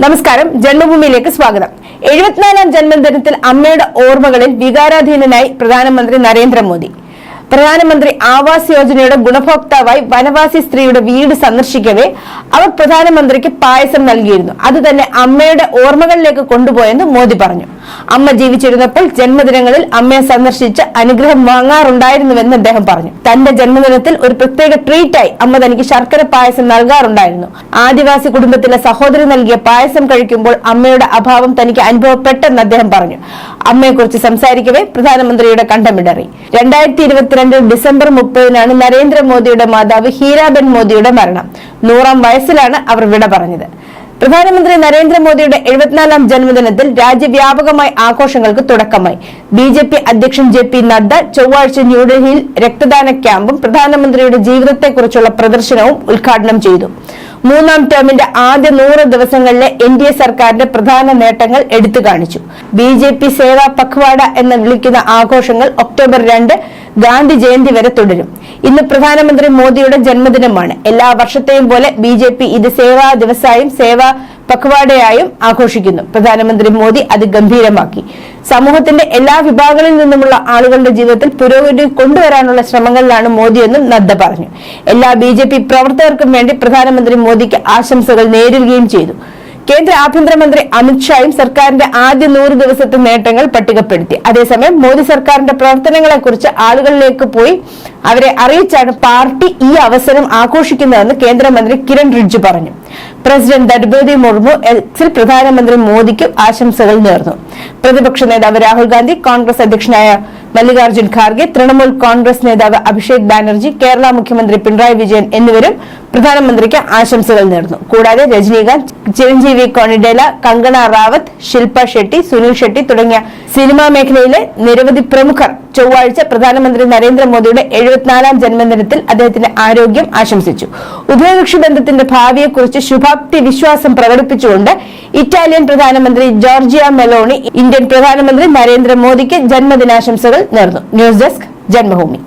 നമസ്കാരം, ജന്മഭൂമിയിലേക്ക് സ്വാഗതം. 74ാം ജന്മദിനത്തിൽ അമ്മയുടെ ഓർമ്മകളിൽ വികാരാധീനനായി പ്രധാനമന്ത്രി നരേന്ദ്രമോദി. പ്രധാനമന്ത്രി ആവാസ് യോജനയുടെ ഗുണഭോക്താവായി വനവാസി സ്ത്രീയുടെ വീട് സന്ദർശിക്കവേ അവർ പ്രധാനമന്ത്രിക്ക് പായസം നൽകിയിരുന്നു. അത് തന്നെ അമ്മയുടെ ഓർമ്മകളിലേക്ക് കൊണ്ടുപോയെന്ന് മോദി പറഞ്ഞു. അമ്മ ജീവിച്ചിരുന്നപ്പോൾ ജന്മദിനങ്ങളിൽ അമ്മയെ സന്ദർശിച്ച് അനുഗ്രഹം വാങ്ങാറുണ്ടായിരുന്നുവെന്ന് അദ്ദേഹം പറഞ്ഞു. തന്റെ ജന്മദിനത്തിൽ ഒരു പ്രത്യേക ട്രീറ്റായി അമ്മ തനിക്ക് ശർക്കര പായസം നൽകാറുണ്ടായിരുന്നു. ആദിവാസി കുടുംബത്തിലെ സഹോദരി നൽകിയ പായസം കഴിക്കുമ്പോൾ അമ്മയുടെ അഭാവം തനിക്ക് അനുഭവപ്പെട്ടെന്ന് അദ്ദേഹം പറഞ്ഞു. അമ്മയെക്കുറിച്ച് സംസാരിക്കവേ പ്രധാനമന്ത്രിയുടെ കണ്ഠമിടറി. 2022 ഡിസംബർ 30-നാണ് നരേന്ദ്രമോദിയുടെ മാതാവ് ഹീരാബെൻ മോദിയുടെ മരണം. 100ാം വയസ്സിലാണ് അവർ വിട പറഞ്ഞത്. പ്രധാനമന്ത്രി നരേന്ദ്രമോദിയുടെ 74ാം ജന്മദിനത്തിൽ രാജ്യവ്യാപകമായി ആഘോഷങ്ങൾക്ക് തുടക്കമായി. BJP അധ്യക്ഷൻ JP നദ്ദ ചൊവ്വാഴ്ച ന്യൂഡൽഹിയിൽ രക്തദാന ക്യാമ്പും പ്രധാനമന്ത്രിയുടെ ജീവിതത്തെക്കുറിച്ചുള്ള പ്രദർശനവും ഉദ്ഘാടനം ചെയ്തു. 3ാം ടേമിന്റെ ആദ്യ 100 ദിവസങ്ങളിലെ NDA സർക്കാരിന്റെ പ്രധാന നേട്ടങ്ങൾ എടുത്തു കാണിച്ചു. BJP സേവാ പഖ്വാഡ എന്ന് വിളിക്കുന്ന ആഘോഷങ്ങൾ ഒക്ടോബർ 2 ഗാന്ധി ജയന്തി വരെ തുടരും. ഇന്ന് പ്രധാനമന്ത്രി മോദിയുടെ ജന്മദിനമാണ്. എല്ലാ വർഷത്തെയും പോലെ BJP ഇത് സേവാ ദിവസായും സേവാ പഖ്വാഡയായും ആഘോഷിക്കുന്നു. പ്രധാനമന്ത്രി മോദി അത് ഗംഭീരമാക്കി. സമൂഹത്തിന്റെ എല്ലാ വിഭാഗങ്ങളിൽ നിന്നുമുള്ള ആളുകളുടെ ജീവിതത്തിൽ പുരോഗതി കൊണ്ടുവരാനുള്ള ശ്രമങ്ങളിലാണ് മോദിയെന്നും നദ്ദ പറഞ്ഞു. എല്ലാ BJP പ്രവർത്തകർക്കും വേണ്ടി പ്രധാനമന്ത്രി മോദിക്ക് ആശംസകൾ നേരുകയും ചെയ്തു. കേന്ദ്ര ആഭ്യന്തരമന്ത്രി അമിത്ഷായും സർക്കാരിന്റെ ആദ്യ 100 ദിവസത്തെ നേട്ടങ്ങൾ പട്ടികപ്പെടുത്തി. അതേസമയം മോദി സർക്കാരിന്റെ പ്രവർത്തനങ്ങളെക്കുറിച്ച് ആളുകളിലേക്ക് പോയി അവരെ അറിയിച്ചാണ് പാർട്ടി ഈ അവസരം ആഘോഷിക്കുന്നതെന്ന് കേന്ദ്രമന്ത്രി കിരൺ റിജ്ജു പറഞ്ഞു. പ്രസിഡന്റ് ദ്രൗപദി മുർമു എക്സിൽ പ്രധാനമന്ത്രി മോദിക്ക് ആശംസകൾ നേർന്നു. പ്രതിപക്ഷ നേതാവ് രാഹുൽ ഗാന്ധി, കോൺഗ്രസ് അധ്യക്ഷനായ മല്ലികാർജ്ജുൻ ഖാർഗെ, തൃണമൂൽ കോൺഗ്രസ് നേതാവ് അഭിഷേക് ബാനർജി, കേരള മുഖ്യമന്ത്രി പിണറായി വിജയൻ എന്നിവരും പ്രധാനമന്ത്രിക്ക് ആശംസകൾ നേർന്നു. കൂടാതെ രജനീകാന്ത്, ചിരഞ്ജീവി കൊണിഡേല, കങ്കണ റാവത്ത്, ശിൽപ ഷെട്ടി, സുനിൽ ഷെട്ടി തുടങ്ങിയ സിനിമാ മേഖലയിലെ നിരവധി പ്രമുഖർ ചൊവ്വാഴ്ച പ്രധാനമന്ത്രി നരേന്ദ്രമോദിയുടെ 74ാം ജന്മദിനത്തിൽ അദ്ദേഹത്തിന്റെ ആരോഗ്യം ആശംസിച്ചു. ഉഭയകക്ഷി ബന്ധത്തിന്റെ ഭാവിയെക്കുറിച്ച് ശുഭാപ്തി വിശ്വാസം പ്രകടിപ്പിച്ചുകൊണ്ട് ഇറ്റാലിയൻ പ്രധാനമന്ത്രി ജോർജിയ മെലോണി ഇന്ത്യൻ പ്രധാനമന്ത്രി നരേന്ദ്രമോദിക്ക് ജന്മദിനാശംസകൾ നേർന്നു. News desk, Janmabhumi.